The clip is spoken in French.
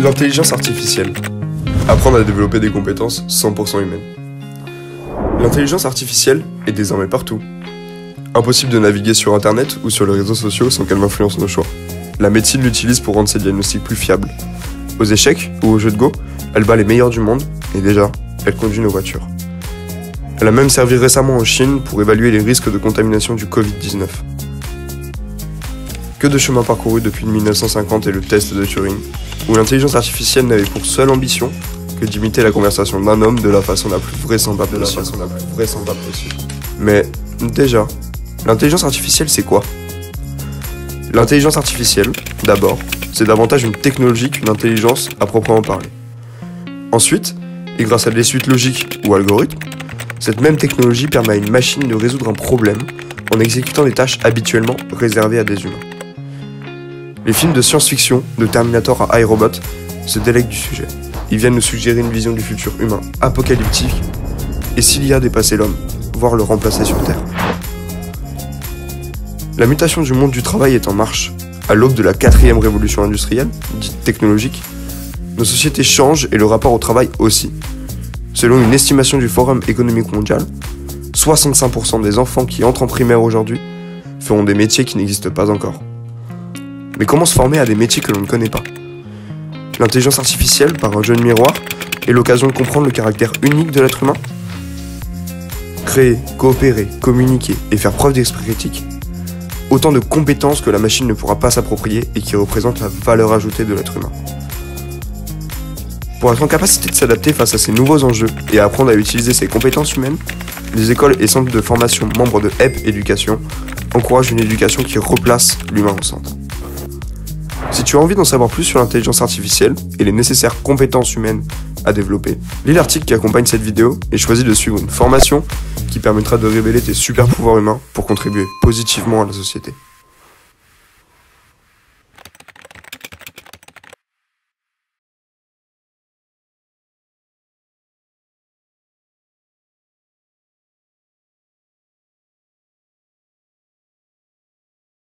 L'intelligence artificielle. Apprendre à développer des compétences 100% humaines. L'intelligence artificielle est désormais partout. Impossible de naviguer sur internet ou sur les réseaux sociaux sans qu'elle influence nos choix. La médecine l'utilise pour rendre ses diagnostics plus fiables. Aux échecs ou aux jeux de Go, elle bat les meilleurs du monde et déjà, elle conduit nos voitures. Elle a même servi récemment en Chine pour évaluer les risques de contamination du Covid-19. Que de chemin parcouru depuis 1950 et le test de Turing, où l'intelligence artificielle n'avait pour seule ambition que d'imiter la conversation d'un homme de la façon la plus vraisemblable possible. Mais déjà, l'intelligence artificielle c'est quoi? L'intelligence artificielle, d'abord, c'est davantage une technologie qu'une intelligence à proprement parler. Ensuite, et grâce à des suites logiques ou algorithmes, cette même technologie permet à une machine de résoudre un problème en exécutant des tâches habituellement réservées à des humains. Les films de science-fiction, de Terminator à iRobot, se délèguent du sujet. Ils viennent nous suggérer une vision du futur humain apocalyptique, et s'il y a dépassé l'homme, voire le remplacer sur Terre. La mutation du monde du travail est en marche. À l'aube de la 4e révolution industrielle, dite technologique, nos sociétés changent et le rapport au travail aussi. Selon une estimation du Forum économique mondial, 65% des enfants qui entrent en primaire aujourd'hui feront des métiers qui n'existent pas encore. Mais comment se former à des métiers que l'on ne connaît pas? L'intelligence artificielle, par un jeu de miroir, est l'occasion de comprendre le caractère unique de l'être humain. Créer, coopérer, communiquer et faire preuve d'esprit critique. Autant de compétences que la machine ne pourra pas s'approprier et qui représentent la valeur ajoutée de l'être humain. Pour être en capacité de s'adapter face à ces nouveaux enjeux et à apprendre à utiliser ses compétences humaines, les écoles et centres de formation membres de HEP Éducation encouragent une éducation qui replace l'humain au centre. Si tu as envie d'en savoir plus sur l'intelligence artificielle et les nécessaires compétences humaines à développer, lis l'article qui accompagne cette vidéo et choisis de suivre une formation qui permettra de révéler tes super pouvoirs humains pour contribuer positivement à la société.